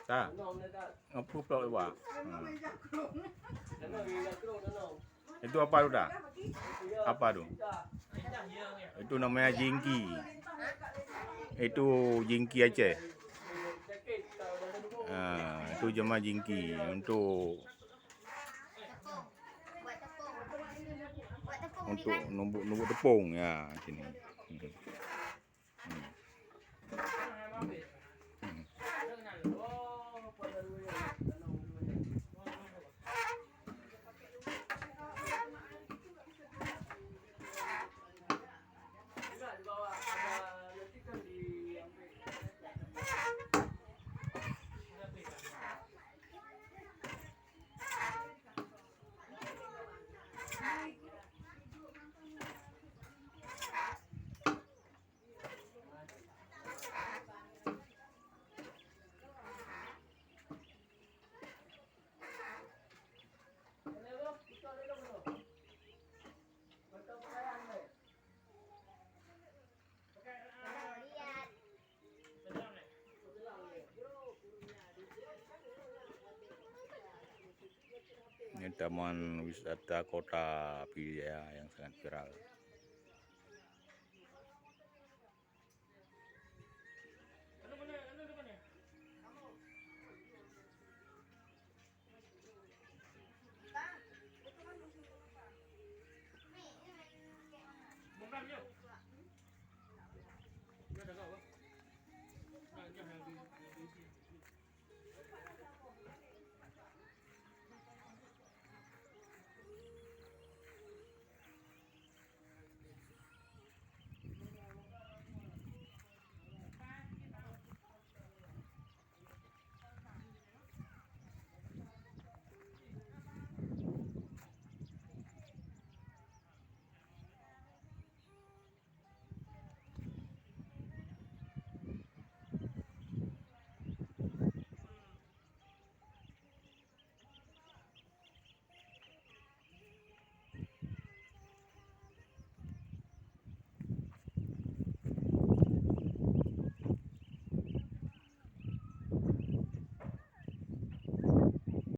Tak. Apa pula buat? Itu apa tu dah? Apa tu? Itu namanya jingki. Itu jingki Aceh. Itu jemaah jingki untuk numbuk tepung ya sini. Ini taman wisata kota Pidijaya yang sangat viral.